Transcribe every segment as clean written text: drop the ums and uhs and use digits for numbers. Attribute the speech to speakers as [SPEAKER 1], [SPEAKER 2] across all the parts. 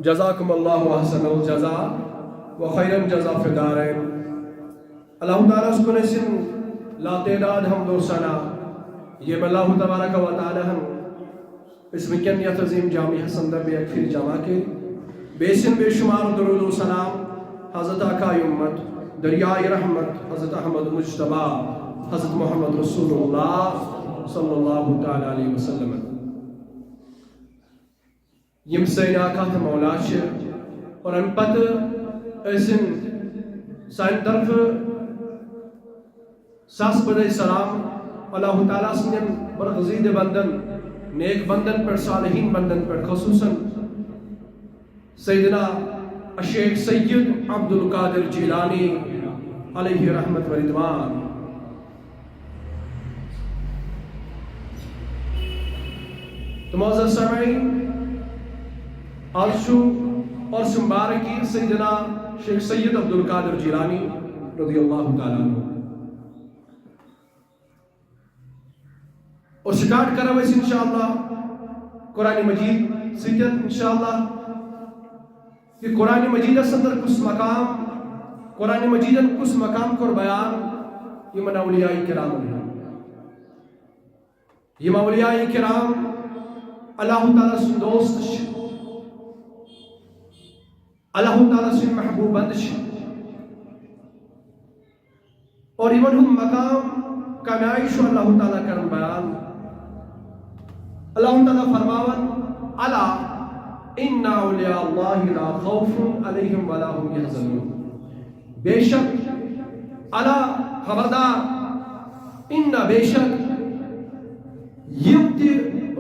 [SPEAKER 1] جزاکم اللہ احسن الجزاء و خیر الجزاء فی الدارین. اللہ تعالیٰ اس کو نسن لا تعداد حمد و ثنا یہ اللہ تبارک و تعالیٰ ہم اس وکن یا عظیم جامع حسن در بے اکفر جمع کے بیسن بے شمار درود و سلام حضرت آقای امت دریائے رحمت حضرت احمد مجتبی حضرت محمد رسول اللہ صلی اللہ تعالیٰ علیہ وسلم یم سین آقا تھا مولا اور ام پت ایسن سائن طرف ساس بدے سلام اللہ تعالیٰ سنن برغزید بندن نیک بندن پر صالحین بندن پر خصوصاً سیدنا الشیخ سید عبد القادر جیلانی علیہ رحمت و رضوان. تو معزز سامعین آلشو اور سمبارکی سیدنا شیخ سید عبد القادر جیلانی رضی اللہ تعالیٰ عنہ اور سٹارٹ کرو اس انشاءاللہ قرآن مجید سیدت انشاءاللہ کہ قرآن مجید صدر کس مقام قرآن مجید کس مقام کر بیان یہ من اولیاء کرام یہ اولیاء کرام اللہ تعالیٰ سن دوست اللہ تعالیٰ سن محبوب بندش اور ایمن ہم مقام کامیائش اللہ تعالیٰ کرن بیان. اللہ تعالیٰ فرماون الا ان اولیاء اللہ لا خوف علیہم ولا هم يحزنون. بے شک الا خبردار ان بے شک یم تی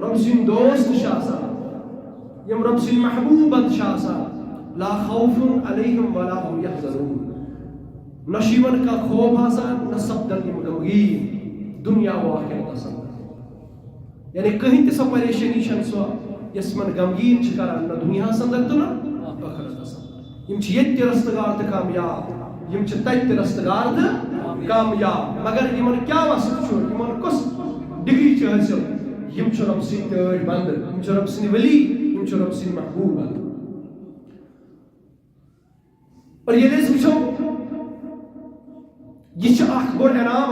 [SPEAKER 1] رب سن دوست شاسا یم رب سن محبوب بند شاسا لا خوف علیہم ولا هم يحزنون نشیون کا خوف آسان نہ سبدن مدوگی دنیا و آخرت آسان یعنی کہیں تسا پریشانی شن سوا یس من غمگین چکران نہ دنیا سندر تو نہ آخرت آسان یم چھ یت رستگار تے کامیاب یم چھ تت رستگار تے کامیاب مگر یمن کیا واسط چھو یمن کس ڈگری چھ حاصل یم چھ رب سن تیج بند یم چھ رب سن ولی یم چھ رب سن محبوب بند. اور یہ لیز وچھو یہ چھ اخ بڑ انعام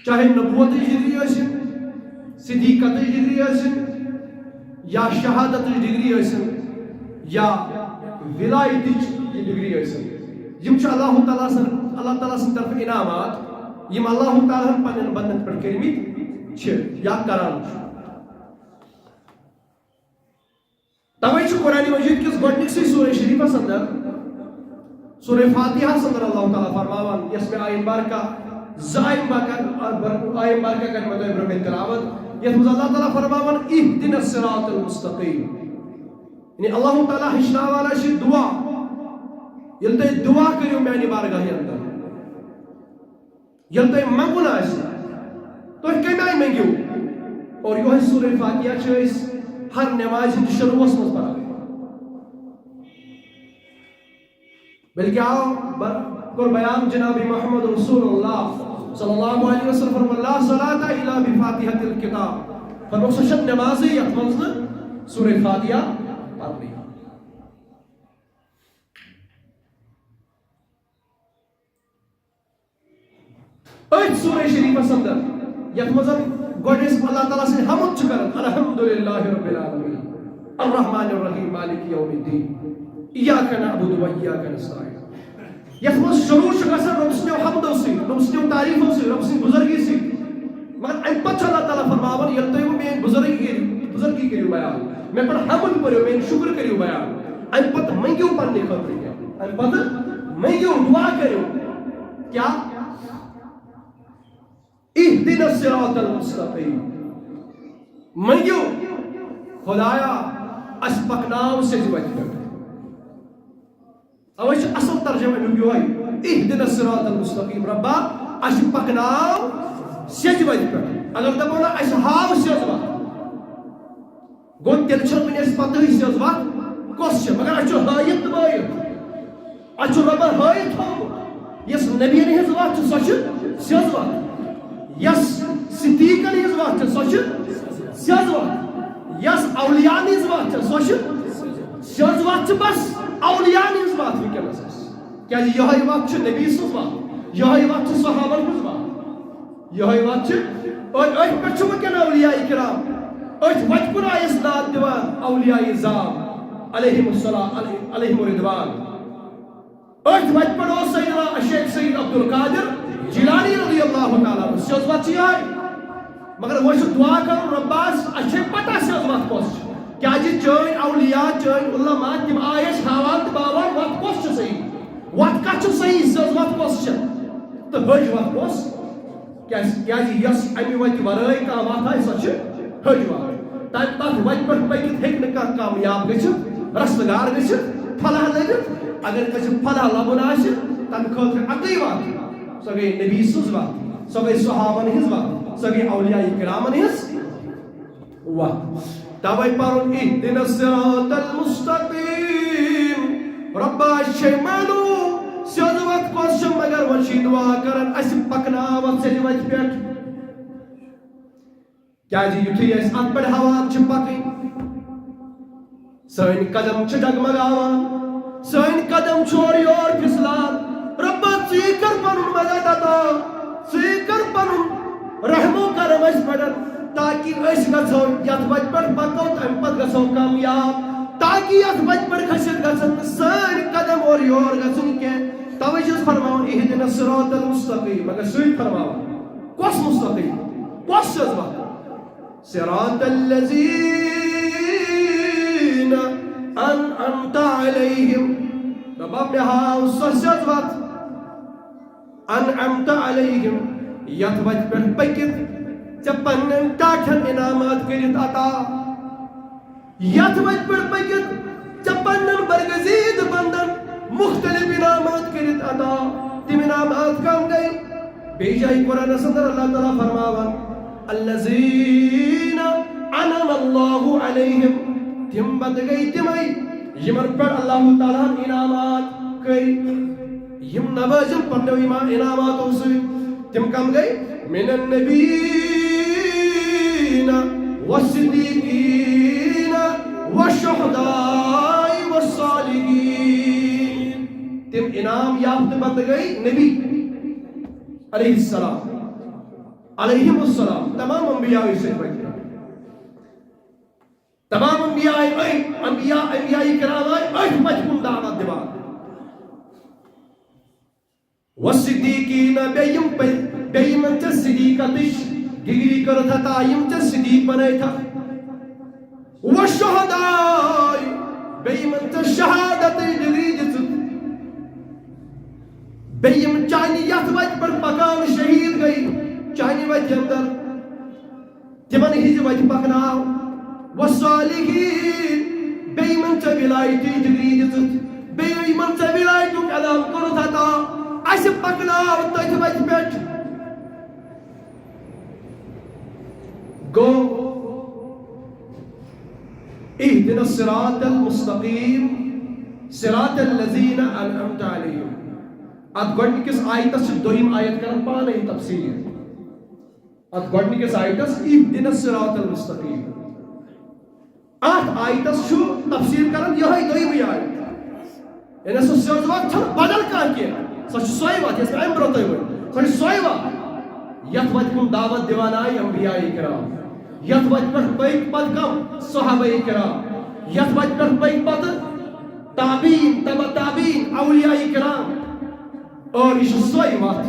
[SPEAKER 1] چاہے نبوت ڈگری ٲسِن صدیقت ڈگری ٲسِن یا شہادت ڈگری ٲسِن یا ولایتٕچ ڈگری ٲسِن یم چھ اللہ تعالیٰ سن طرف انعامات یم اللہ تعالیٰ پنن بندن پٮ۪ٹھ کٔرمٕتۍ چھِ یا کران چھُ. توے چھُ قرآن مجید کِس گۄڈنِکسٕے سورہ شریفس اندر سورہ فاتحہ اندر اللہ تعالیٰ فرماوان یس میں آیت بارکہ زائم بارکہ کرمہ دو ابراہیم تلاوت یس میں اللہ تعالیٰ فرماوان اہدنا الصراط المستقیم یعنی اللہ تعالیٰ ہشنا والا چھ دعا یل تُہۍ دعا کٔرِو میانہِ بارگاہہِ اندر یل تُہۍ منگُن آسہِ تُہۍ کمہِ آیہِ منگِو اور یہوے سورہ فاتحہ چھِ أسۍ ہر نماز ہند شروعس مز پڑھا بلکہ آؤ کر بیان جناب محمد رسول اللہ صلی اللہ علیہ وسلم فرمایا لا صلاة الا بفاتحة الکتاب فرمایا سشن نمازی یت منز سورہ فاتحہ پڑھنی. ایت سورہ شریف اندر یت منز گوڑیس اللہ تعالیٰ سے حمد چکرن الحمدللہ رب العالمین الرحمن الرحیم مالک یوم الدین ایاک نعبد و ایاک نستعین. یس منز شروع گژھان رب سٕنٛدیو حمدو سۭتۍ رب سٕنٛدیو تعریفو سۭتۍ رب سٕنٛدِ بُزرگی سۭتۍ مگر امہِ پتہٕ چھُ اللہ تعالیٰ فرماوان ییٚلہِ تُہۍ میٲنۍ بُزرگی کٔرِو بیان مےٚ پٮ۪ٹھ حمد پٔرِو میٲنۍ شُکر کٔرِو بیان امہِ پتہٕ منگِو پننہِ خٲطرٕ کینٛہہ امہِ پتہٕ منگِو دعا کٔرِو کیا اہدنا الصراط المستقیم منگیو خدایا اس پکناو سیج وجہ پہ اوش اصل ترجمہ نبیوئی اہدنا الصراط المستقیم ربا اس پکناو سیج وجہ پہ اگر دبونا اس ہاو سیج وقت گون تیل چھل منی اس پتہ ہی سیج وقت کس چھے مگر اچھو ہائیت بائیت اچھو ربا ہائیت ہو یس نبی نے ہز وقت سوچ سیج وقت یس صدیقن ہز وقت سوچ سیج وقت یس اولیاء ہز وت سز وت بس اولیاء ہز وت ونکس کیا یہ وت نبی سز وت یہ وت صحابن ہز وت یہ وت پہ ونکن اولیاء کرام ات وت کن آیس ناد دان اولیاء زام علیہم السلام علیہم الرضوان ات وت پہ سیدنا شیخ سید عبدالقادر جیلانی رضی اللہ تعالیٰ عنہ سز وت یہ مگر وہ دعا کر رباس اچھے پتہ سز وت کس کیا چین اولیاء چین علماء تم آیس ہاوان تو باوان وت کس صحیح وت کت صحیح سز وت کس تو حج وت کس کیا یس امی وت ورائے کھانا وت آئی سہ حج وت تت وت پہ پکت ہیکہ کھانا کامیاب گھت رستگار گھت فلاح لبت اگر کسی فلاح لبن آہ تمہ خاطر اکی وت سہ گئی نبی سز وت سہ گئی صحابن ہز وت سہ گئی اولیاء کرامن ہز وت توے پرن اهدنا الصراط المستقیم ربا شیمانو سز وت کس مگر وچی دعا کرن اس پکناوت سیل وت پہ کیا یتھے اس ات پہ ہوا پکن سن قدم ڈگمگان سن قدم چور یور پھسلان ربا ثی کر پن مدد عطا ثی کر پن رحم و کرم اس پہ تاکہ اس گھو یت وت پہ پکو تم پہ گھو کامیاب تاکہ یت وت پہ کھسٹ گھن سن قدم اور یور گھن کی توجہ فرماؤ اهدنا الصراط المستقیم مگر سی فرماؤ کس مستقیم کس سز وت صراط الذین انعمت علیہم ربا مے ہاو سز وت انعمت علیہم یت وت پہ پکت پنن ٹاٹھن انعامات کرت عطا یت وت پہ پکت پنن برگزید بندن مختلف انعامات کرت عطا تم انعامات کم گئی بی جائے قرآن صدر اللہ تعالیٰ فرماوان الذین انعم اللہ علیہم تم بند گئی تمہیں یمن پر اللہ تعالیٰ انعامات کئی یم نوازن پڑھنے انعامات ہو سوئی تم کم گئی من النبیین والصدیقین والشہداء والصالحین تم انعام یافت بند گئی نبی علیہ السلام علیہم السلام تمام انبیاء سے بچے تمام انبیاء کرام آئی بچکن دعوت دیوان والصدیقین بیم تے صدیقتش ڈگری کرتا تا یم تے صدیق بنائی تھا والشہداء بیم تے شہادت ڈگری جت بیم چانی یت وت پر پکان شہید گئی چانی وت اندر تمن ہز وت پکناو والصالحین بیم تے ولایتی ڈگری جت بیم تے ولایتو کلام کرتا تا اس پکناو تت وت پٹ گو اهدنا الصراط المستقیم صراط الذین انعمت علیہم ات گوڈنکس آیتس دویم آیت کرن پانے تفسیر ات گوڈنکس آیتس اهدنا الصراط المستقیم ات آیتس چھو تفسیر کرن یہ دویم آیت یعنی سو سوزوات چھن بدل کان کی سو سوئی وات یس ام برو توئی سو سوئی وات یت وت کن دعوت دیوان آئی انبیاء کرام یت وت پہ پک پت کم صحابہ کرام یت وت پہ پک پت تابعین تبع تابعین اولیاء کرام اور یہ سوئی وات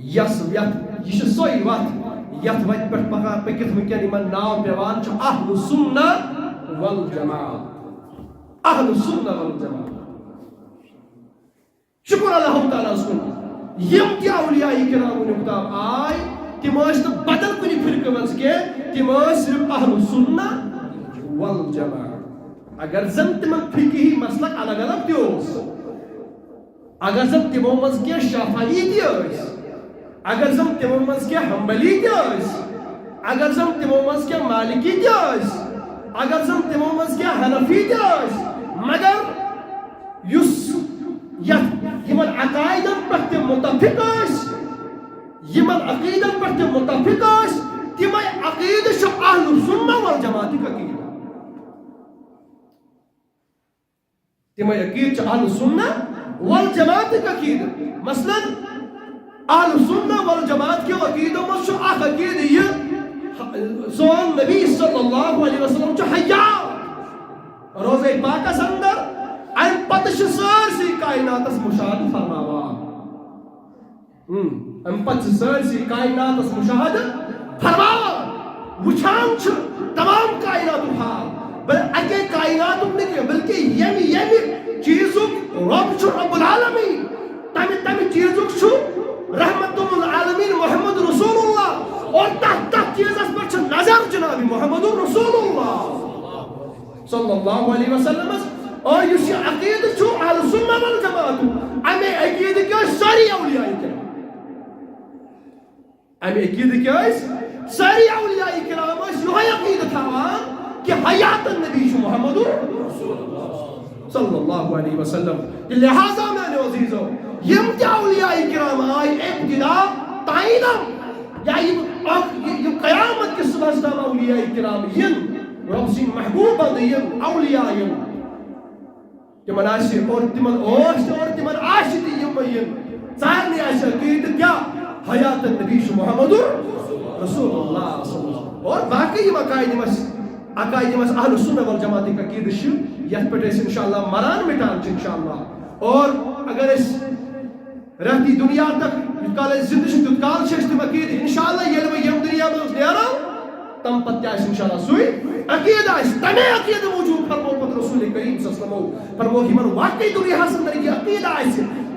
[SPEAKER 1] یس یہ سوئی وات یت وت پہ پکا پکت ونکن یمن ناو پیوان چھ اہل سنہ والجماعت اہل سنہ والجماعت شکر اللہ تعالیٰ اس کو یم تی اولیاء کرام نکتاب آئی تم بدل کنی فرقہ مز کی تم صرف اہل سنہ والجماعت اگر زن تم فقہی مسلک الگ الگ تیوس اگر زن تمو مز کی شافعی تیوس اگر زن تمو مز کی حنبلی تیوس اگر زن تمو مز کی مالکی تیوس اگر زن تمو مز کی حنفی تیوس مگر یس یمن عقائدن پر متفق اس یمن عقیدن پر متفق اس تم عقید اہل سنہ والجماعت تم عقید اہل سنہ والجماعت عقید مثلا اہل سنہ والجماعت کے عقیدوں میں شو اخ عقید یہ سون نبی صلی اللہ علیہ وسلم چھ حیات روزے پاکس اندر ام پتہ سارسی کائناتس مشاہدہ فرماوان ام پتہ سارسی کائناتس مشاہدہ فرماوان وچھان چھ تمام کائنات حال بل اکے کائنات نہیں بلکہ یمی چیزک رب چھ رب العالمین تمی چیزک چھ رحمت العالمین محمد رسول اللہ اور تحت چیزس پر چھ نظر جناب محمد رسول اللہ صلی اللہ علیہ وسلم اور یہ عقید چھو اہل سنہ والجماعت امی عقید کیا ساری اولیاء کرام امی عقید کیا ساری اولیاء کرام یہ عقید تھاوان کہ حیات النبی شو محمد صلی اللہ علیہ وسلم لہذا میں نے عزیزو یم کیا اولیاء کرام آئی ابتدا تائیدم یا یہ قیامت کے صبح تام اولیاء کرام ین رب سین محبوب بندیم اولیاء یم تمن آشی اور تمن اوشت اور تمن آشتی یم یم سارنی آشی عقید کیا حیات النبی شو محمد رسول اللہ صلی اللہ علیہ وسلم اور باقی عقائد مس اہل سنہ والجماعت کا عقید شو یت پہ انشاءاللہ مران مٹان انشاءاللہ اور اگر اس رہتی دنیا تک کال زندہ تیت کال تم عقید انشاءاللہ یہ یم دنیا میں نیرو تم پتہ انشاءاللہ سوئی عقید تمہیں عقید موجود فرمو پتہ رسول کریم صلی اللہ علیہ وسلم فرمو کہ من واقعی دنیا حاصل کرے عقید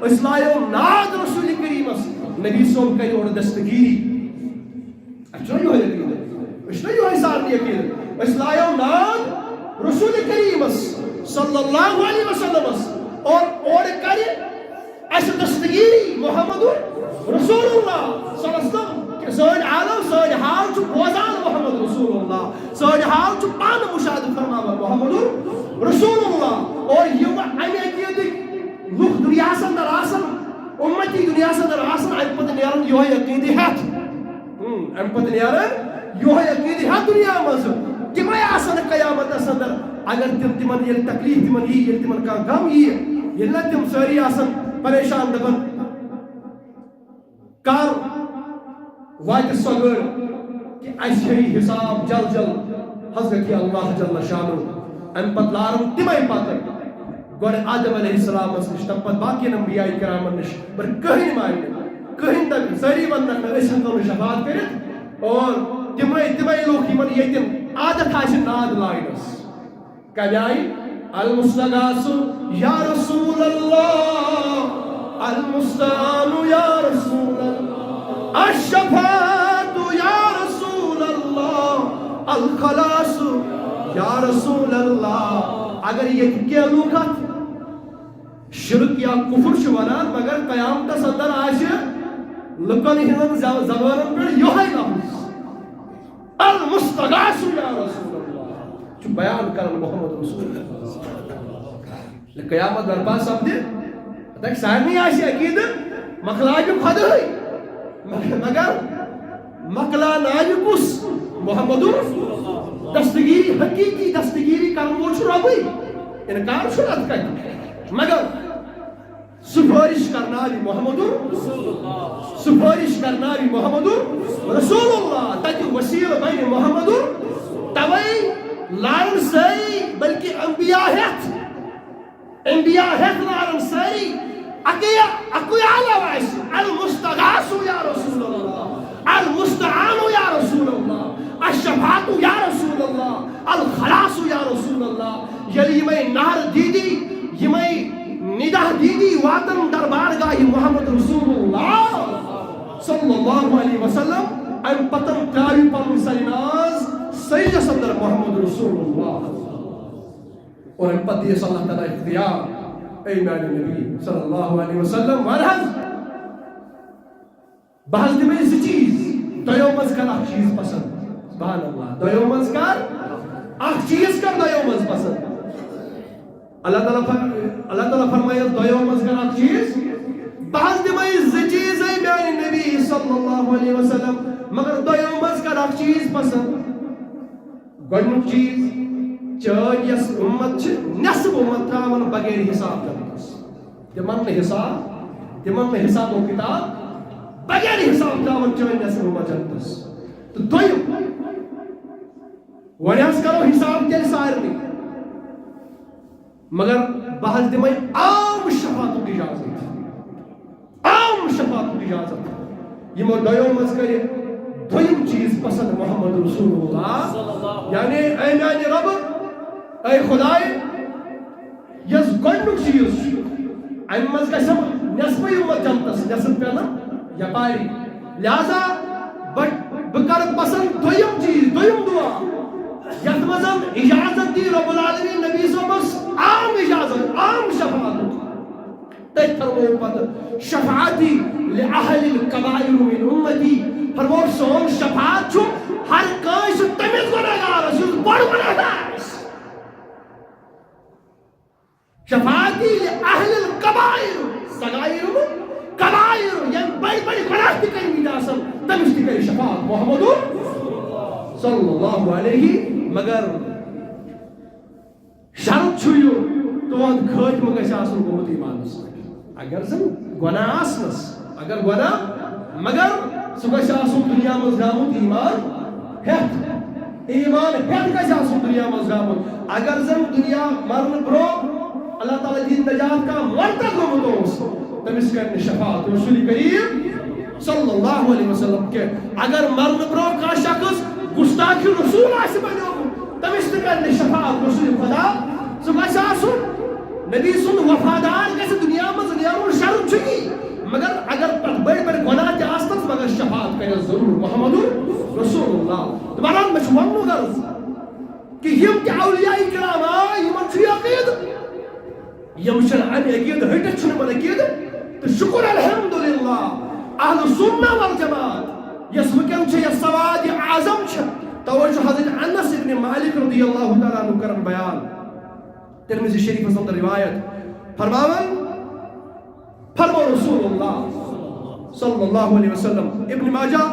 [SPEAKER 1] اسلائیو ناد رسول کریم نبی صلی اللہ اور دستگیری اچھا یہ عقید اس نے یہ سارنی عقید اسلائیو ناد رسول کریم صلی اللہ علیہ وسلم اور کرے اس دستگیری محمد رسول اللہ صلی اللہ علیہ وسلم سٲنۍ عالم سٲنۍ حال چھُ بوزان محمد رسول اللہ سٲنۍ حال چھُ پانہٕ مشاہدٕ فرماوان محمد رسول اللہ اور یِم اَمہِ عقیٖدٕکۍ لُکھ دُنیاہس اندر آسان اُمتی دُنیاہس اندر آسان اَمہِ پتہٕ نیران یِہوے عقیٖدٕ ہٮ۪تھ اَمہِ پتہٕ نیران یِہوے عقیٖدٕ ہٮ۪تھ دُنیا منٛز تِمے آسان قیامتس اندر اگر تِمن ییٚلہِ تکلیٖف تِمن یی ییٚلہِ تِمن کانٛہہ غم یی ییٚلہِ نہٕ تِم سٲری آسان پریشان دپان کر واتہِ سۄ گٲڑۍ کہ اَسہِ ہیٚیہِ حساب جل جل حضرت اللہ جل شانہ اَمہِ پتہٕ لارن تِمے پتہٕ گۄڈٕ آدم علیہ السلامس نِش تَمہِ پتہٕ باقین انبیاء کرامن نِش مگر کٕہٕنۍ مانہِ نہٕ کٕہٕنۍ تک سٲری وننکھ نہٕ أسۍ ہٮ۪کو نہٕ شفاعت کٔرِتھ اور تِمے لوٗکھ یِمن ییٚتٮ۪ن عادت آسہِ ناد لاگنس کمہِ آیہِ المستغاث یا رسول اللہ المستعان یا رسول اللہ الشفاعت یا رسول اللہ الخلاص یا رسول اللہ اگر یہ کیا لوکت شرک یا کفر چھ ونان مگر قیامتس اندر آسہِ لُکن ہٕنٛدٮ۪ن زبانن پٮ۪ٹھ یِہوے لفظ المستغاث یا رسول اللہ چھُ بیان کران محمد رسول اللہ قیامت برپا سپدِ تک سارنٕے آسہِ عقیٖدٕ مۄکلاوِ خۄدٲے مگر مکلاناوِ کُس محمد دستگیری حقیقی دستگیری کرن وول چھُ رۄبٕے انکار چھُنہٕ اتھ کتہِ مگر سفارش کرناوِ محمد سفارش کرناوِ محمد رسول اللہ تتہِ وسیلہٕ بنہِ محمد توے لارن سٲری بلکہ انبیاء ہٮ۪تھ لارن سٲری اکوی عالم آسہِ المستغاث یا رسول اللہ المستعان یا رسول اللہ الشفاعت یا رسول اللہ الخلاص یا رسول اللہ ییٚلہِ یِمے نہر دیدی یِمے نِدہ دیدی واتن دربارگاہ محمد رسول اللہ صلی اللہ علیہ وسلم ام پتن تراوی پنن سرناز سجدس اندر محمد رسول اللہ اور ام پتہ دِیس اللہ تعالیٰ اختیار اے میانہِ نبی صلی اللہ علیہ وسلم ورحض بحث دِمے زٕ چیٖز دۄیو منٛز کر اکھ چیٖز پسند سبحان اللہ دۄیو منٛز کر اکھ چیٖز کر دۄیو منٛز پسند اللہ تعالیٰ فرمایس دۄیو منٛز کر اکھ چیٖز بحث دِمے زٕ چیٖز اے میانہِ نبی صلی اللہ علیہ وسلم مگر دۄیو منٛز کر اکھ چیٖز پسند گۄڈنیُک چیٖز چٲنۍ یۄس اُمت چھِ نٮ۪صف اُمت ترٛاوان بغیر حساب جنتس تِمن نہٕ حساب و کِتاب بغیر حساب ترٛاوان چٲنۍ نٮ۪صف اُمت جنتس تہٕ دوٚیِم وۄنۍ حظ کرو حساب تیٚلہِ سارنٕے مگر بہٕ حظ دِمے عام شفاعتُک اجازت یِمو دۄیو منٛز کرِ دوٚیِم چیٖز پسنٛد محمد رسول اللہ یعنی اے میانہِ رۄبہٕ اے خۄداے یۄس گۄڈنیُک چیٖز چھُ اَمہِ منٛز گژھم نٮ۪صفٕے اُمت جنتس نٮ۪صف پٮ۪نہٕ یپاری لہذا بہٕ کرٕ پسنٛد دوٚیِم چیٖز دوٚیِم دُعا یتھ منٛز اجازت دی رب العالمین نبی صٲبس عام اجازت عام شفاعتُک تٔتھۍ فرموو پتہٕ شفاعتی لأہل الکبائر من امتی فرموو سون شفاعت چھُ ہر کٲنٛسہِ تٔمِس گۄنہگارس یُس بوٚڑ گۄنہگار آسہِ شفاعتی لأہل الکبائر صغائر کبائر ییٚمۍ بٔڑۍ بٔڑۍ گۄناہ تہِ کٔرمٕتۍ آسن تٔمِس تہِ کرِ شفاعت محمد صلی اللہ علیہ مگر شرط چھُ یہِ تُہُنٛد خٲتمہٕ گژھِ آسُن گوٚمُت ایمانس پٮ۪ٹھ اگر زن گۄناہ آسنس اگر گۄناہ مگر سُہ گژھِ آسُن دُنیا منٛز درٛامُت ایمان ہٮ۪تھ گژھِ آسُن دُنیا منٛز درٛامُت اگر زن دُنیا مرنہٕ برٛونٛہہ اللہ تعالیٰ دِنۍ نجات کانٛہہ مرتد گوٚمُت اوس تٔمِس کرِ نہٕ شفاعت رسول کریم صلی اللہ علیہ وسلم کینٛہہ اگر مرنہٕ برٛونٛہہ کانٛہہ شخص گُستاخی رسول آسہِ بنیومُت تٔمِس تہِ کرِ نہٕ شفاعت رسول خدا سُہ گژھِ آسُن نبی سُنٛد وفادار گژھِ دُنیا منٛز نیرُن شرط چھُ یی مگر اگر پتہٕ بٔڑۍ بٔڑۍ گۄناہ تہِ آسنس مگر شفاعت کرٮ۪س ضروٗر محمد رسول اللہ دپان مےٚ چھُ وننُک غرض کہ یِم تہِ اولیاء کرام آے یِمن چھُ یہِ عقیٖدٕ یِم چھِنہٕ اَمہِ عقیٖدٕ ہٹِتھ چھُنہٕ یِمن عقیٖدٕ تہٕ شُکر الحمدللہ اہل سُنہ والجماعت یۄس وٕنکٮ۪ن چھِ یۄس سواد اعظم چھِ توے چھُ حضرت انس ابن مالک رضی اللہ تعالیٰ عنہ کران بیان ترمذی شریفس اندر روایت فرمو رسول اللہ صلی اللہ علیہ وسلم ابن ماجہ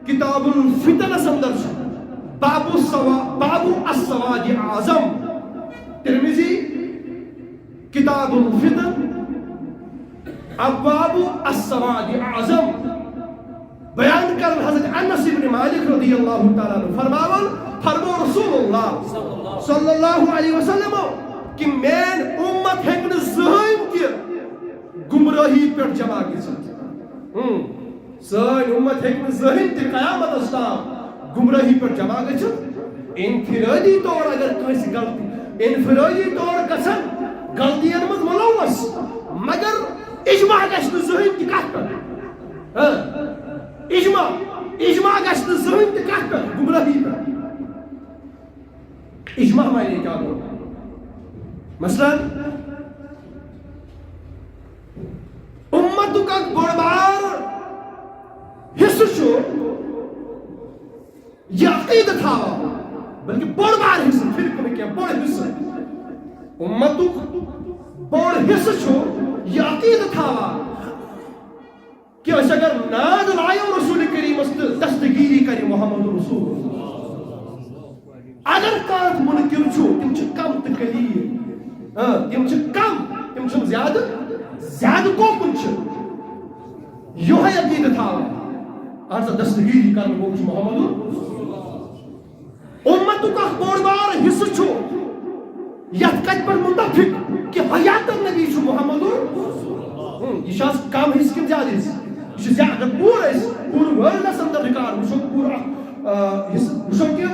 [SPEAKER 1] کتاب الفتنس اندر چھُ باب السواد اعظم ترمذی کتاب الفتن ابواب السواد اعظم بیان کرن حضرت انس ابن مالک رضی اللہ تعالیٰ عنہ فرمو رسول اللہ صلی اللہ علیہ وسلم کہ مین امت ہیٚکہِ نہٕ زٕہٕنۍ تہِ گمراہی پٮ۪ٹھ جمع گٔژھِتھ سٲنۍ امت ہیٚکہِ نہٕ زٕہٕنۍ تہِ قیامتس تام گمراہی پٮ۪ٹھ جمع گٔژھِتھ انفرٲدی طور اگر کٲنٛسہِ غلطی انفرٲدی طور گژھن غلطین منٛز ملوث مگر اجماع گژھِ نہٕ زٕہٕنۍ تہِ کتھ پٮ۪ٹھ اجماع گژھِ نہٕ زٕہٕنۍ تہِ کتھ پٮ۪ٹھ گمراہی پٮ۪ٹھ اجماع معنی کیٛاہ گوٚو مثلاً امتُک اکھ بوٚڑ بار حصہٕ چھُ یہِ عقیٖدٕ تھاوان بلکہِ بوٚڑ بار حصہٕ فرقہٕ نہٕ کینٛہہ بوٚڑ حصہٕ امتُک بوٚڑ حصہٕ چھُ یہِ عقیٖدٕ تھاوان کہ أسۍ اگر ناد لایو رسول کریٖمس تہٕ دستگیٖری کرِ محمد رسول اگر کانٛہہ مُنکِر چھُ تِم چھِ کم تہٕ قلیٖل تِم چھِ کم تِم چھِنہٕ زیادٕ کوکُن چھِ یِہوٚے عقیٖدٕ تھاوان اہن سا دستگیٖری کرن وول چھُ محمد امتُک اکھ بوٚڑ بار حصہٕ چھُ یتھ کتہِ پٮ۪ٹھ مُتفق کہ حیات النبی چھُ محمد یہِ چھُ آز کم حصہٕ کِنہٕ زیادٕ حصہٕ یہِ چھُ زیادٕ اگر پوٗرٕ أسۍ پوٗرٕ وٲلڈس اندر رِکاڈ وٕچھو پوٗرٕ اکھ حصہٕ وٕچھو کہ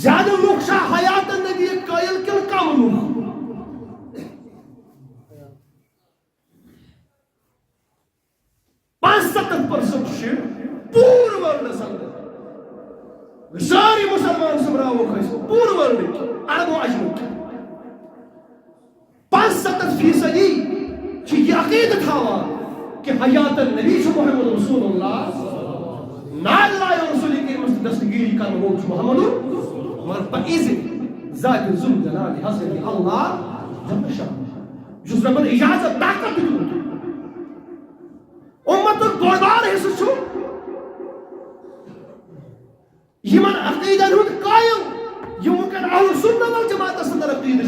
[SPEAKER 1] زیادٕ لُکھ چھا حیات النبی قٲیل کِنہٕ کم لُکھ 75% چھِ پوٗرٕ وٲلڈس اندر سٲری مُسلمان سُمراووکھ أسۍ پوٗرٕ وٲلڈٕکۍ عرب و عجمٕکۍ 75% چھِ یہِ عقیٖدٕ تھاوان کہ حیات النبی چھُ محمد رسول اللہ ناد لایو رسول کریٖمس تہٕ دستگیٖری کرن وول چھُ محمد مگر بإذن ذات ذوالجلال حضرت اللہ جل شانہ یُس رۄبن اجازت طاقت دیُتمُت امتُک بوٚڑ بار حصہٕ چھُ یمن عقیدن ہند قائم یم وکن اہل سنت والجماعت اندر عقید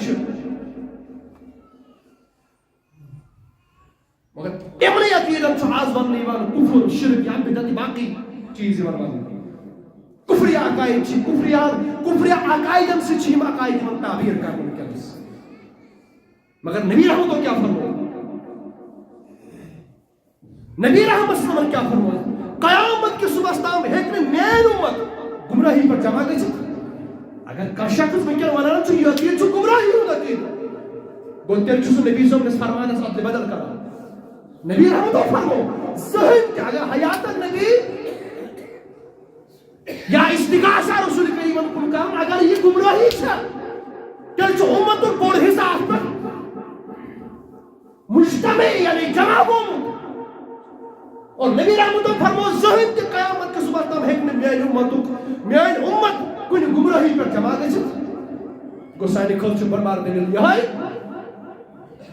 [SPEAKER 1] مگر امن عقیدن چھ آز ون کفر شرک یا بدعت باقی چیز کفری عقائد کفری عقائدن سے چھ عقائد من تعبیر کرنے ونکس مگر نبی رحمت کیا فرمائے نبی رحمت صلی اللہ علیہ وسلم کیا فرمائے قیامت کے صبح تام ہیکہ میان امت گمراہی پر جمع گژھِتھ اگر کانٛہہ شخص ونکٮ۪ن ونان چھُ یہِ عقیٖدٕ چھُ گمراہی ہُنٛد عقیٖدٕ گوٚو تیٚلہِ چھُ سُہ نبی صٲبنِس فرمانس ادلہِ بدل کران نبی رحمتو فرمو زٕہٕنۍ تہِ اگر حیات نبی یا استغاثہ رسول کریمن کُن کران اگر یہِ گمراہی چھےٚ تیٚلہِ چھُ اُمتُک بوٚڑ حصہٕ اتھ پٮ۪ٹھ مجتمع یعنی جمع گوٚمُت اور نبی رحمتو فرمو زٕہٕنۍ تہِ قیامت کے صبح تام ہیٚکہِ نہٕ میٛٲنۍ اُمت کُنہِ گمراہی پٮ۪ٹھ جمع گٔژھِتھ گوٚو سانہِ خٲطرٕ چھُ بٔڑ بار دٔلیٖل یِہوٚے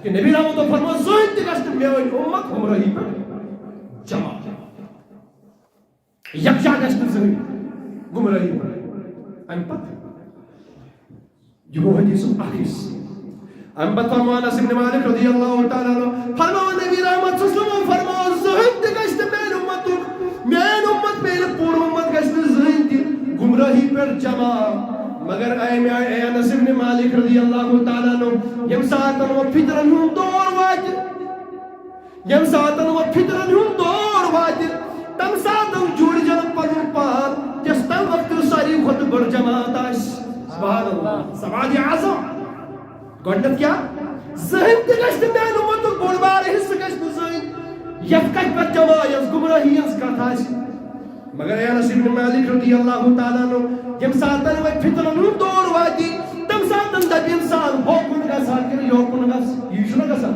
[SPEAKER 1] کہ نبی رحمتو فرمو زٕہٕنۍ تہِ گژھِ نہٕ میٛٲنۍ اُمت گمراہی پٮ۪ٹھ جمع یکجا گژھِ نہٕ زٕہٕنۍ گمراہی پٮ۪ٹھ اَمہِ پتہٕ یہ گوٚو حدیثُک اکھ حصہٕ اَمہِ پتہٕ فرمو انس ابن مالک رضی اللہ تعالیٰ عنہ فرمو نبی رحمت صلی اللہ علیہ وسلم فرمو زٕہٕنۍ تہِ گژھِ نہٕ میٛانہِ امت میٛٲنۍ پوٗرٕ امت گژھِ نہٕ زٕہٕنۍ تہِ گمراہی پٮ۪ٹھ جمع مگر اے انس ابن مالک رضی اللہ تعالیٰ عنہ ییٚمہِ ساتہٕ وۄنۍ فِطرن ہُنٛد دور واتہِ ییٚمہِ ساتہٕ وۄنۍ فِطرن ہُنٛد دور واتہِ تمہِ ساتہٕ جوٗڑجن پنُن پان یۄس تمہِ وقتہٕ ساروی کھۄتہٕ بٔڑ جماعت آسہِ سبحان اللہ سماجِ اعظم گۄڈنیٚتھ کیٛاہ زٕہٕنۍ تہِ گژھِ نہٕ میٛانہِ اُمتُک بوٚڑ بارٕ حصہٕ گژھِ نہٕ زٕہٕنۍ یتھ کتھِ پٮ۪ٹھ جمع یۄس گمراہی ہٕنٛز کتھ آسہِ مگر انس ابن مالک رضی اللہ تعالیٰ عنہ ییٚمہِ ساتہٕ وۄنۍ فِطرن ہُنٛد دور واتہِ تمہِ ساتہٕ دپہِ اِنسان ہو کُن گژھان کِنہٕ یوٚکُن گژھ یی چھُنہ گژھان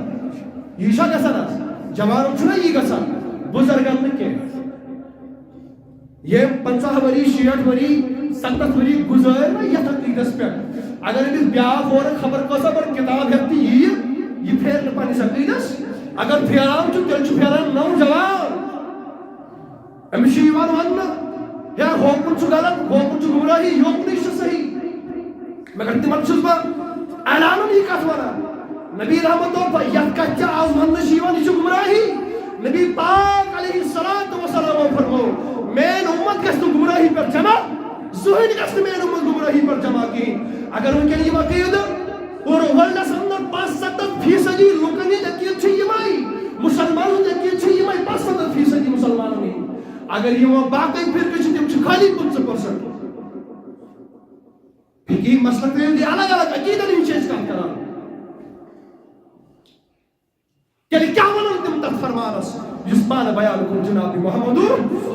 [SPEAKER 1] یی چھا گژھان آز جوانن چھُنہ یی گژھان بُزرگن نہٕ کینٛہہ ییٚمۍ 50 ؤری 60 ؤری 70 ؤری گُزٲرۍ نہ یتھ عقیٖدس پٮ۪ٹھ اگر أمِس بیٛاکھ اورٕ خبر کۭژاہ بٔڑ کِتاب ہٮ۪تھ تہِ یِیہِ یہِ پھیرِ نہٕ پننِس عقیٖدس اگر پھیران چھُ تیٚلہِ چھُ پھیران نو جوان أمِس چھُ یِوان وننہٕ یا ہوکُن چھُ غلط ہوکُن چھُ گمراہی یوکُنٕے چھُ صحیح مگر تِمن چھُس بہٕ اعلانن یہِ کتھ ونان نبی رحمتو یتھ کتھِ چھِ آز وننہٕ چھِ یِوان یہِ چھُ گمراہی نبی پاک علیہ الصلوۃ والسلام فرمو میٛٲنۍ اُمت گژھِ نہٕ گمراہی پٮ۪ٹھ جمع زٕہٕنۍ گژھِ نہٕ میٛٲنۍ اُمت گمراہی پٮ۪ٹھ جمع کِہیٖنۍ اگر وٕنکٮ۪ن یِم عقیٖدٕ پوٗرٕ ورلڈس انٛدر 75% لُکن ہٕنٛدۍ عقیٖدٕ چھِ یِمے مسلمانن ہٕنٛدۍ عقیٖدٕ چھِ یِمے 75% مسلمانن ہٕنٛدۍ اگر یِم باقٕے فرقہٕ چھِ تِم چھِ خالی 50% فقہی مسلک تہِ الگ الگ عقیٖدن ہٕنٛز چھِ أسۍ کتھ کران تیٚلہِ کیٛاہ ونن تِم تتھ فرمانس یُس پانہٕ بیان کوٚر جناب محمد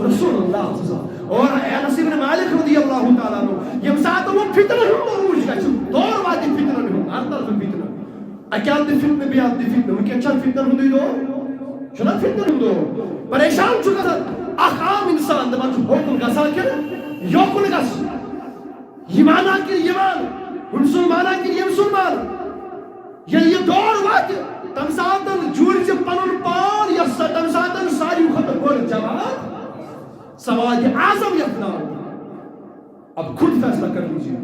[SPEAKER 1] رسول اللہ اور انس ابن مالک رضی اللہ تعالیٰ عنہ ییٚمہِ ساتہٕ وۄنۍ فِطرن ہُنٛد عروج گژھِ دور واتہِ فِطرن ہُنٛد ہر طرفہٕ فِطرٕ اکہِ اندٕ فِطنہٕ بیٚیہِ اندٕ فِطنہٕ وٕنکٮ۪ن چھا فِطرن ہُنٛدُے دور چھُنہ فِطرن ہُنٛد دور پریشان چھُ گژھان اکھ عام انسان دپان چھُ ہوکُن گژھان کِنہٕ یوکُن گژھِ یہِ مانا کِنہٕ یہِ مان ہُمہِ سُنٛد مانا کِنہٕ ییٚمہِ سُنٛد مان ییٚلہِ یہِ دور واتہِ تمہِ ساتہٕ جوٗڑزِ پنُن پان یۄس تمہِ ساتہٕ ساروی کھۄتہٕ بٔڑ جماعت سماج اعظم یتھ ناو اب خود فیصلہ کر لیجیے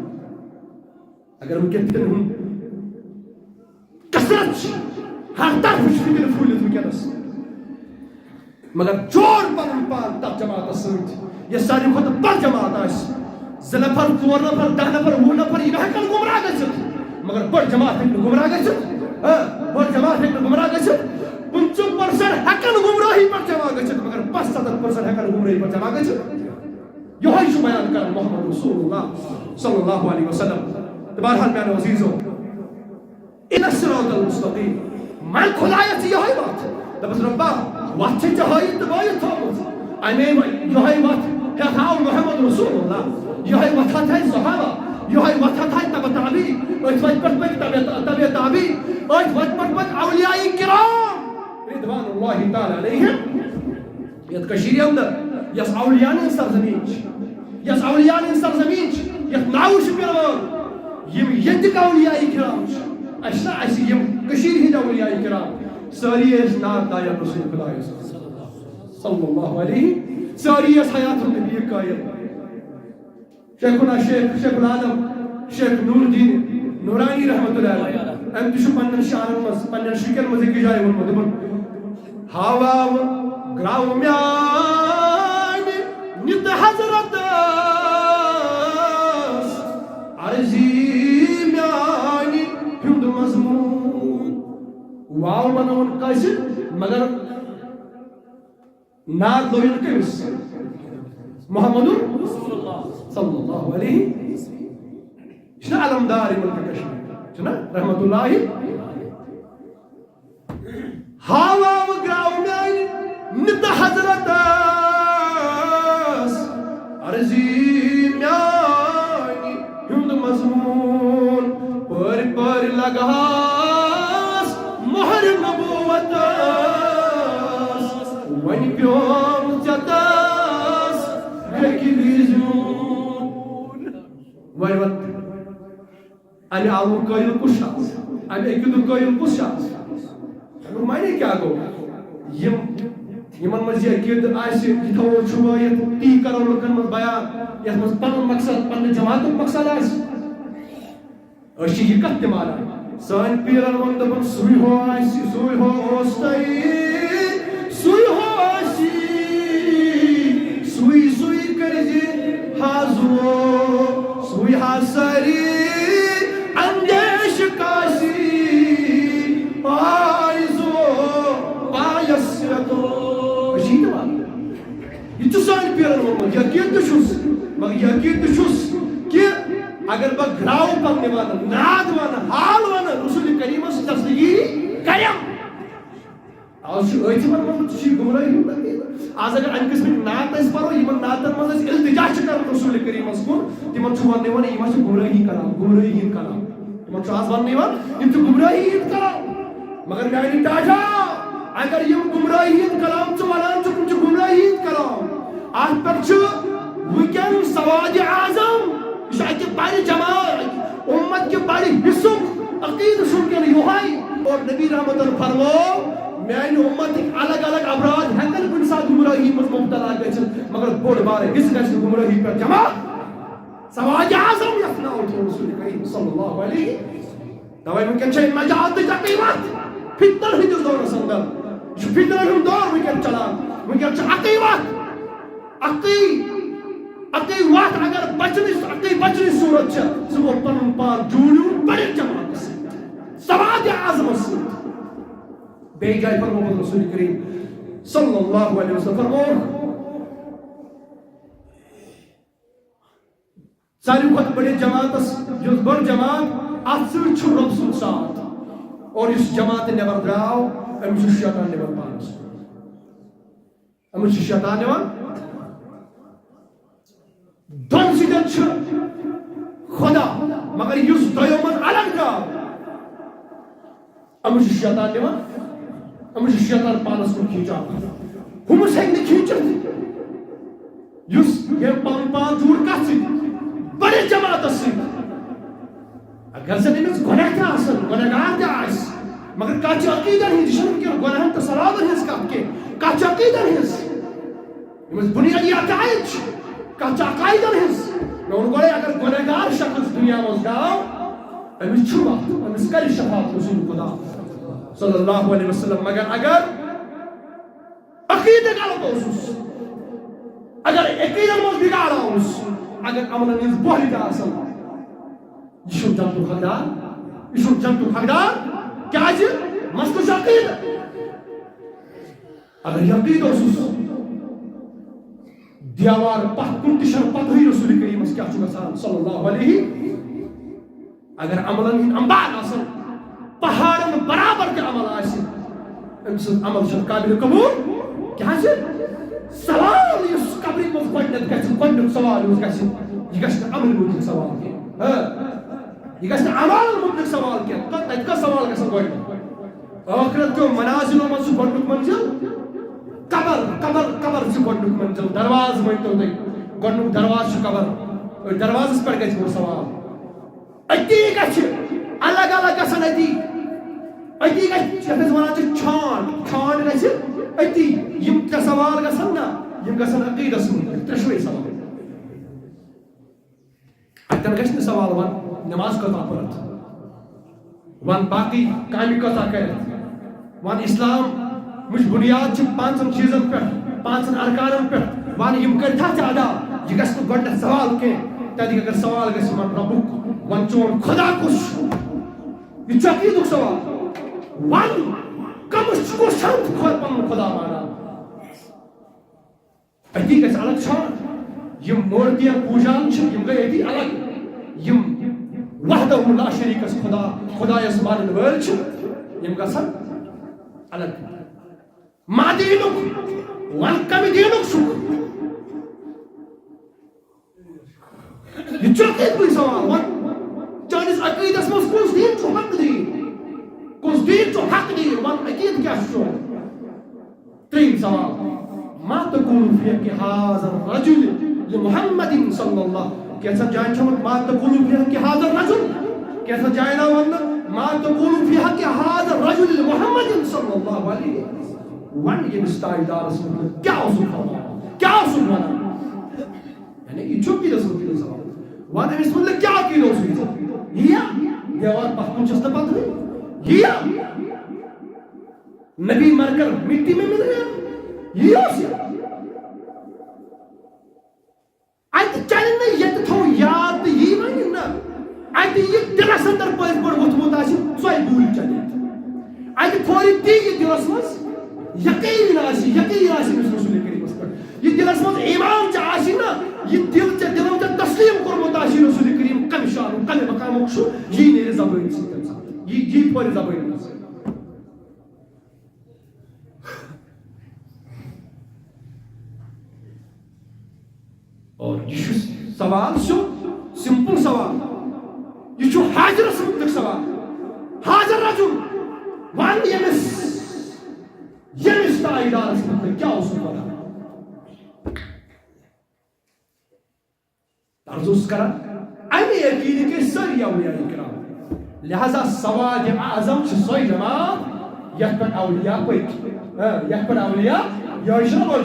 [SPEAKER 1] اگر وٕنکٮ۪ن فِطرن ہُنٛد کثرت چھِ ہر طرفہٕ چھِ فِطرٕ پھوٗلِتھ وٕنکٮ۪نس مگر جوڑ پنُن پان تتھ جماعتس سۭتۍ یۄس ساروی کھۄتہٕ بٔڑ جماعت آسہِ 2 نفر 4 نفر 10 نفر 20 نفر یِم ہٮ۪کن گمراہ گٔژھِتھ مگر بٔڑ جماعت ہٮ۪کہِ نہٕ گمراہ گٔژھِتھ بٔڑ جماعت ہٮ۪کہِ نہٕ گمراہ گٔژھِتھ 50% ہٮ۪کن گمراہی پٮ۪ٹھ جمع گٔژھِتھ مگر 75% ہٮ۪کن گمراہی پٮ۪ٹھ جمع گٔژھِتھ یِہوٚے چھُ بیان کران محمد رسول اللہ صلی اللہ علیہ وسلم تہٕ بہرحال میانیو عزیٖزو اِن الصراط المستقیٖم وۄنۍ کھُلایتھ ژٕ یِہوٚے وتھ دپس رۄبا وتھ چھے ژےٚ ہٲیِتھ تہٕ بٲیِتھ تھٲومٕژ اَمے یِہوٚے وتھ ہٮ۪تھ آو محمد رسول اللہ یِہوٚے وتھ تھایہِ صحابہ یِہوٚے وتھ تھایہِ تبع تابعی أتھۍ وتہِ پٮ۪ٹھ پٔکۍ تبع تابعی أتھۍ وتہِ پٮ۪ٹھ پٔکۍ اولیاء کرام رضوان اللہ تعالیٰ علیہم یتھ کٔشیٖرِ انٛدر یۄس اولیاءن ہٕنٛز سرزمیٖن چھِ یۄس اولیاءن ہٕنٛز سرزمیٖن چھِ یتھ ناوٕ چھُ پٮ۪وان یِم ییٚتِکۍ اولیاء کرام چھِ اَسہِ چھِنہ اَسہِ یِم کٔشیٖرِ ہٕنٛدۍ اولیاء کرام سٲری ٲسۍ ناد نایب رسول خۄدایس صلی اللہ علیہ سٲری ٲسۍ حیات النبی قٲیِم شیخنا شیخ العالم شیخ نور الدین نورانی رحمت اللہ علیہ ام تشو پنن شعرن مز پنن شکر مز کی جائے ون مدبن ہاواو گراو میان نت حضرت عرضی میان ہند مضمون واو بنون قصد مگر ناد لوین کمس محمد صلی اللہ علیہ شنا علمدار ملک کشمیر شنا رحمت اللہ ہاوا و گراو میان نت حضرت عرضی میان ہند مضمون پر لگاس مہر نبوت ون پیوم چتاس لیکی ویزون ویوت امی آلو قائل کس شخص امی اکدو قائل کس شخص ہمیں معنی کیا گو یمن مز یہ عقید آسی یہ تھو چھو یہ تی کرو لکن مز بیان یہ مز پنن مقصد پنن جماعت مقصد آسی اشی یہ کت مانا سان پیرن ون دپن سوئی ہو آسی سوئی ہو اوستائی سوئی ہو آسی سوئی سوئی کرجی حاضرو سوئی حاصری اندیش کاسی آئیزو پایسیتو اشی دماغ یہ تو سان پیرن ون یقین دشوس مگر یقین دشوس کہ اگر با گراو پنگنے وانا ناد وانا حال وانا رسول کریم سے تصدیقی کریم آج شو ایتی من من تشی گمراہی ہوں آج اگر ان قسم ناد اس پارو یہ من نادر من اس التجا چکر رسول کریم اس کو تی من چھو واننے وانا یہ من چھو گمراہی کلام من چھو آز واننے وانا یہ تو گمراہی کلام مگر میں نہیں تاجا اگر یہ گمراہی کلام چھو وانا چھو گمراہی کلام آج پر چھو وکن سواد اعظم شاید بڑی جماعت امت کے بڑی حصوں عقید سن کے یوہائی اور نبی رحمت اللہ فرمو میانی امت ایک الگ الگ ابراد ہیکل کن ساتھ گمراہی مبتلا گئے مگر بوڑ بارے اس گئے گمراہی پر جماعت سواج اعظم یفنا ہوتی رسول کریم صلی اللہ علیہ دوائی ممکن چھے مجاعت تقیمت فتر ہی جو دور سندر فتر ہم دور ممکن چلا ممکن چھے عقیمت عقی وقت اگر بچنی صورت چھے سو پنن پان جوڑیو بڑی جماعت سے سواد اعظم سے بے جائے فرمو رسول کریم صلی اللہ علیہ وسلم فرمو ساری وقت بڑی جماعت جو بڑ جماعت اثر چھو رب سن ساتھ اور اس جماعت نبر دراؤ امشو شیطان نبر پانس امشو شیطان نبر دون سیدن چھو خدا مگر یوس دیومن الگ دا امش شیطان دیوان امش شیطان پانس کو کھینچا ہم اس ہنگ نے کھینچا یوس یہ پان جوڑ کسی بڑے جماعت اسی اگر سے نیمز گناہ تا اصل گناہگار تا اس مگر کاچ عقیدہ ہی جشن کی گناہن تصرادر ہنس کام کے کاچ عقیدہ ہنس نیمز بنیادی عقائد کاچ عقائد ہنس میں ان کو اگر گناہگار شخص دنیا میں جاؤ امیس چھوا امیس کری شفاعت رسول خدا صلی اللہ علیہ وسلم مگر اگر عقیدہ گالو تو اگر عقیدہ مز بگاڑا اس اگر عمل نیز بہلی کا اصل یہ شو جنتو حقدار یہ شو جنتو حقدار کیا جی مستوش عقیدہ اگر عقیدہ اس دیوار پت کنتشن پت ہوئی رسول کریم اس کیا چکا صلی اللہ علیہ اگر عملن ہن انبار آسن پہاڑن برابر کے عمل آسن امسن عمل شد قابل قبول کیا سے سوال اس قبری مز گوڈنیت گژھِ گوڈنیُک سوال یُس گژھِ یہِ گژھِ نہٕ عمل مُتعلق سوال کینٛہہ یہِ گژھِ نہٕ عمل مُتعلق سوال کینٛہہ تتہِ کیٛاہ سوال گژھان گۄڈنیُک ٲخرت کیو منازلو منٛز چھُ گۄڈنیُک منزل قبر چھُ گۄڈنیُک منزل درواز مٲنۍتو تُہۍ گۄڈنیُک درواز چھُ قبر دروازس پٮ۪ٹھ گژھِ سوال أتی گژھِ الگ الگ گژھان أتی گژھِ یتھ أسۍ وَنان چھِ چھانٹ گژھِ أتی یِم ترٛےٚ سوال گژھن نا یِم گژھن عقیٖدس مُتعلق ترٛٮ۪شوَے سوال اتن گژھِ نہٕ سوال ون نماز کۭژاہ پٔرِتھ ون باقی کامہِ کۭژاہ کٔرِتھ ون اسلام مش بنیاد چھِ پانٛژن چیٖزن پٮ۪ٹھ پانٛژن ارکانن پٮ۪ٹھ ون یِم کٔرتھا ژےٚ ادا یہِ گژھِ نہٕ گۄڈنٮ۪تھ سوال کینٛہہ تتہِ اگر سوال گژھِ ون رۄبُک ون چون خدا کُس چھُ یہ چھُ عقیٖدُک سوال ون کمس چھُ کُس چھُ پنُن خدا مانان أتی گژھِ الگ چھان یم مورتین پوجان چھِ یم گٔے أتی الگ یم وحدہ لا شریکس خدایس مانن وٲلۍ چھِ یم گژھن الگ ما دیٖنُک ون کمہِ دیٖنُک چھُکھ یہ چھُ عقیٖدُک سوال ون چٲنِس عقیٖدس منٛز کُس دیٖن چھُ حق دیٖن کُس دیٖن چھُ حق دیٖن ون عقیٖدٕ کیٛاہ چھُ چون ترٛیٚیِم سوال ما تقول في حق هذا الرجل لمحمد صلى الله كيف جاين شمت ما تقول في حق هذا الرجل كيف جاين ما تقول في حق هذا الرجل لمحمد صلى الله عليه وسلم ون يمستاي دار اسمه کیا اصول یعنی یہ چھو کی رسول کی سوال ون بسم اللہ کیا کی رسول یہ دیوار پختون چست پتہ یہ نبی مر کر مٹی میں مل گیا یہ اتہ چلے نا یہ تھو یاد تو یہ ون نا اتہ یہ دلس اندر پٔزۍ پٲٹھۍ ووٚتھمُت آسہِ سۄے بوٗلۍ چلے اتہ پھورِ تی یہ دلس منٛز یقین آسہِ أمِس رسول کریٖمس پٮ۪ٹھ یہ دلس منٛز ایمان چھُ آسہِ نا یہ دل ژےٚ دلو ژےٚ تسلیٖم کوٚرمُت آسہِ رسول کریٖم کمہِ شانُک کمہِ مقامُک چھُ یی نیرِ زبٲنۍ سۭتۍ تمہِ ساتہٕ یی پھورِ زبٲنۍ منٛز اور یہ سوال سمپل سوال یہ حاضرس متعلق سوال حاضر رجل ون یمس تائیدارس متعلق کیا اس کو ترجمہ کران امی عقیدہ کے ساری اولیاء کرام لہذا سواد اعظم سوئی جماعت یتھ پہ اولیاء پٔکۍ یتھ پہ اولیاء یہ بڑ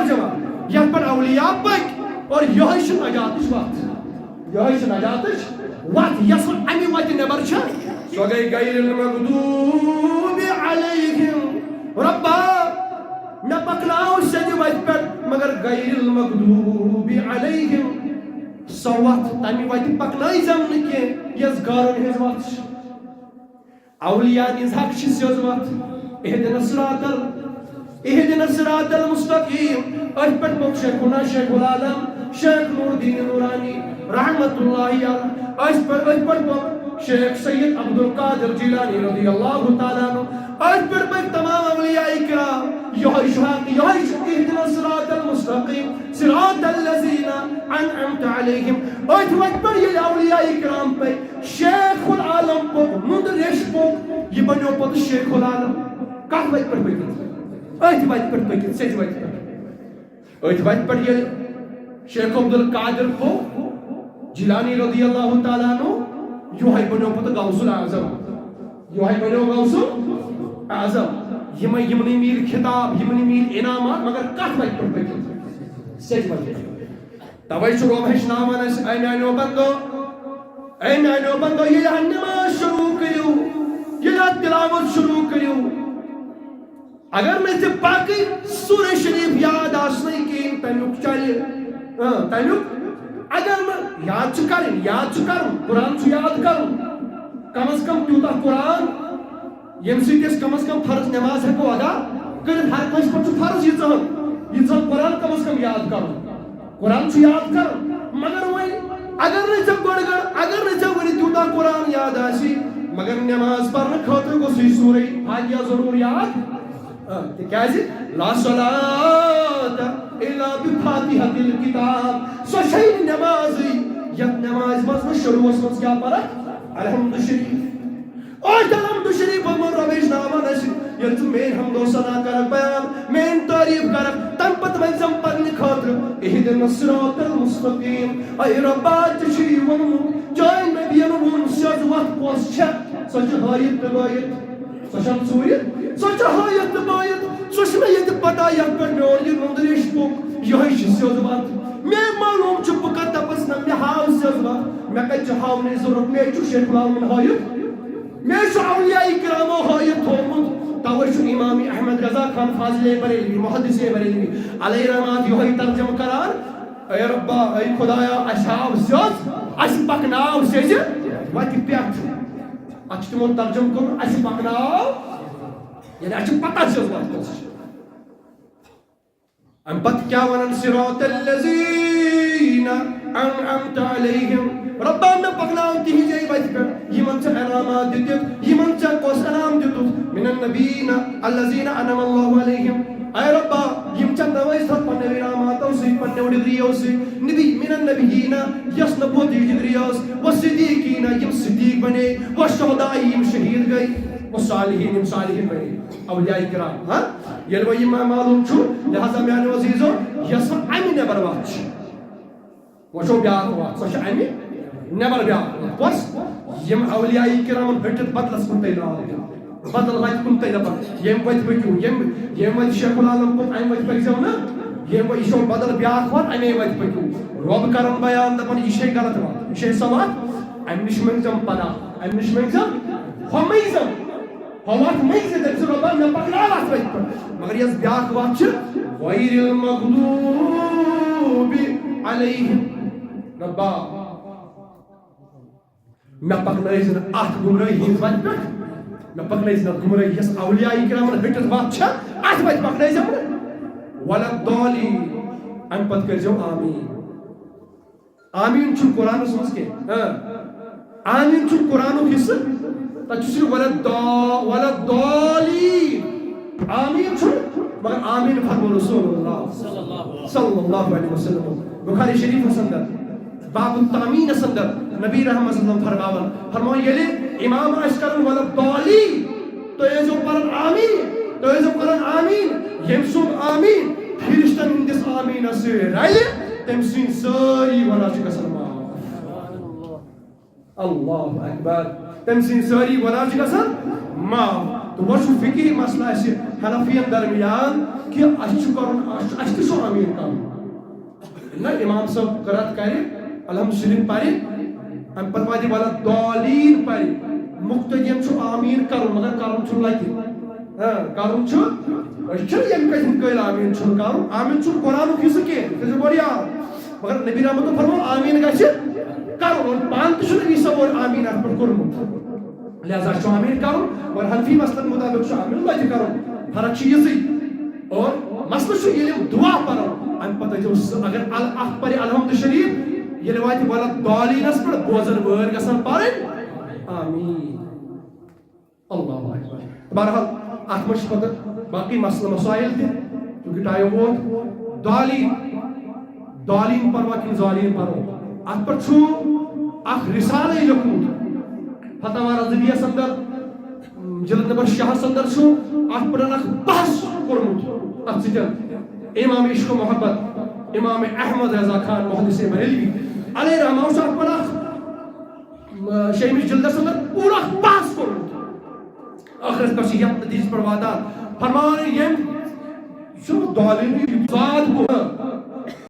[SPEAKER 1] جماعت یتھ پہ اولیاء پٔکۍ اور یہ نجاتٕچ وتھ یس امی وتہِ نٮ۪بر چھِ سۄ گٔے غیر المغضوب علیہم ربا مےٚ پکناو سیٚدِ وتہِ پٮ۪ٹھ مگر غیر المغضوب علیہم سۄ وتھ تمہِ وتہِ پکنٲیزٮ۪م نہٕ کینٛہہ یۄس غارن ہٕنٛز وتھ چھِ اولیاء ہٕنٛز حق چھِ سیٚود وتھ اهدنا الصراط المستقيم أثبت بك شيخنا شيخ العالم شيخ نور الدين نوراني رحمة الله عليه أثبت بك شيخ سيد عبد القادر جيلاني رضي الله تعالى عنه أثبت بك تمام أولياء الكرام اهدنا الصراط المستقيم صراط الذين أنعمت عليهم أثبت بك الأولياء الكرام بك شيخ العالم بك مدرش بك يبنوا بك شيخ العالم كيف بك أيت وتہِ پٮ۪ٹھ پٔکِتھ سیٚدِ وتہِ پٮ۪ٹھ أتھۍ وتہِ پٮ۪ٹھ ییٚلہِ شیخ عبد القادر پوٚک جیلانی رضی اللہ تعالیٰ عنہ یِہوٚے بنیو پتہٕ غوث العظم یِمنٕے میٖلۍ خطاب یِمنٕے میٖلۍ انعامات مگر کتھ وتہِ پٮ۪ٹھ پٔکِتھ سیٚدِ وتہِ پٮ۪ٹھ توے چھُ رۄب ہیٚچھناوان اَسہِ اے میانیو بندو ییٚلہِ ہا نماز شروع کٔرِو ییٚلہِ ہا تلاوت شروع کٔرِو اگر میں ژےٚ باقٕے سورہ شریف یاد آسنٕے کِہیٖنۍ تمیُک چلہِ تمیُک اگر نہٕ یاد چھُ کرُن قرآن چھُ یاد کرُن کم از کم تیوٗتاہ قرآن ییٚمہِ سۭتۍ أسۍ کم از کم فرض نٮ۪ماز ہٮ۪کو ادا کٔرِتھ ہر کٲنٛسہِ پٮ۪ٹھ چھُ فرض ییٖژہن قرآن کم از کم یاد کرُن قرآن چھُ یاد کرُن مگر وۄنۍ اگر نہٕ ژےٚ وۄنۍ تیوٗتاہ قرآن یاد آسی مگر نٮ۪ماز پرنہٕ خٲطرٕ گوٚژھُے سورہ فاتحہ ضروٗر یاد تِکیٛازِ لا صلاة الا بفاتحة الكتاب سۄ چھے نہٕ نٮ۪مازٕے یتھ نٮ۪مازِ منٛز نہٕ شروٗعس منٛز کیٛاہ پرکھ الحمدُ شریٖف الحمدُ شریٖف ووٚنمُت رۄب ہیٚچھناوان اَسہِ ییٚلہِ ژٕ میٲنۍ حمد و ثنا کرکھ بیان میٲنۍ تعریٖف کرکھ تمہِ پتہٕ ؤنۍزٮ۪م پننہِ خٲطرٕ اهدنا الصراط المستقيم اے رۄبا ژےٚ چھُے ووٚنمُت چٲنۍ نبیَن ووٚن سیٚود وتھ کۄس چھےٚ سۄ چھِ ہٲیِتھ تہٕ بٲیِتھ سۄ چھےٚ ژوٗرِ سۄ چھےٚ ہٲیِتھ تہٕ بٲیِتھ سۄ چھِ مےٚ ییٚتہِ پتہ یتھ پٮ۪ٹھ میون یہِ نُندٕ ریش پوٚک یِہوٚے چھِ سیٚود وتھ مےٚ معلوٗم چھُ بہٕ کتھ دپس نہ مےٚ ہاو میں کچھ ہاؤنے ضرورت میں چھو شیخ العالمین ہایت میں چھو اولیاء کرامو ہایت تھومت توے چھو امام احمد رضا خان فاضل بریلوی محدث بریلوی علیہ رحمت یہ ترجمہ کران اے ربا اے خدایا اشاب سیوز اش پکناو سیج وتی پیٹ اچ تمو ترجمہ کر اش پکناو یعنی اچ پتہ سیوز وات ام پت کیا ونن صراط الذین انعمت علیہم ربا میں پکناو تی جے وت پہ یمن چ انعامات دتت یمن چ کوس انعام دتت من النبیین الذین انعم اللہ علیہم اے ربا یم چ نویس پنہ انعامات سی پنہ ڈگریو سی نبی من النبیین یس نبوت ڈگریوس والصدیقین یم صدیق بنے والشہداء یم شہید گئے والصالحین یم صالحین بنے اولیاء کرام ہاں یل وہ یم معلوم چھو لہذا میانے عزیزو یس امی نبر وات وچو بیاکھ وات سو چھ امی نبر بیاکھ پس یم اولیاء کرام ہٹت بدلس کن تے لاو بدل وات کن تے دپن یم وت بکیو یم وت شیخ العالم کو ایم وت پکزو نا یم وہ شو بدل بیاکھ وات امی وت بکیو رب کرن بیان دپن یہ شے غلط وات یہ شے سوات ام نش منزم پنا ام نش منزم ہمیزم ہمات میز دے سو ربا نہ پکڑا وات وت مگر یہ بیاکھ وات چھ غیر المغضوب علیہم ربا میں پکنائز ات گمراہی ہند وت پہ میں پکنائز گمراہی یس اولیاء کرام ہٹت وات چھ ات وت پکنائز ولا الضالین ام پت کرجو آمین آمین چھ قرآن سمجھ کے آمین چھ قرآن حصہ تچھو ولا الضالین آمین چھ مگر آمین فرمو رسول اللہ صلی اللہ علیہ وسلم بخاری شریف سندر باب التامین سندر نبی رحمت صلی اللہ علیہ وسلم فرمو یلی امام اشکرن ولا الضالین تو یہ جو قرآن آمین تو یہ جو قرآن آمین یمسون آمین فرشتن اندس آمین سے رائے تمسین ساری ولا چکا سلمان اللہ اکبر تمسین ساری ولا چکا سلمان تو وہ شو فقہی مسئلہ ہے حنفیان درمیان کہ اشتو کرن اشتو آمین کرن نا امام صاحب قرات کرے الحمد شریف پارے ام پتوادی والا دالین پارے مقتدین چھو آمین کرن مگر کرن چھو لائکی کرن چھو اشتو یم کہن کہل آمین چھو کرن آمین چھو قرآن کی سکے کسی بڑیا مگر نبی رحمت تو فرمو آمین گا چھے کرن اور پانت چھو نبی سب اور آمین ارپر کرن لہذا چھو آمین کرن اور حنفی مسئلہ مطابق چھو آمین اللہ جی کرن فرق چھو یہ اور مسئلہ چھو یہ دعا پڑھو ام پتہ جو اگر اخ پڑھے الحمد شریف یہ روایت والا دالین اس پر بوزن ور گسن پڑھن آمین اللہ اکبر بہرحال اخ مش پتہ باقی مسئلہ مسائل تھے کیونکہ ٹائم ووت دالین پڑھو کہ ظالین پڑھو ات پر چھو اخ رسالہ لکھمت فتاوی رضویہ سندر جلد نمبر 6 سندر چھو ات پر اخ بحث کورمت ات سجن امام عشق و محبت امام احمد رضا خان محدث بریلوی علیہ رحمہ صاحب پر اخ شیمی جلد سندر پورا بحث کورمت آخر اس پر شیعت حدیث پر وعدہ فرمانے یم شو دالین ذات کو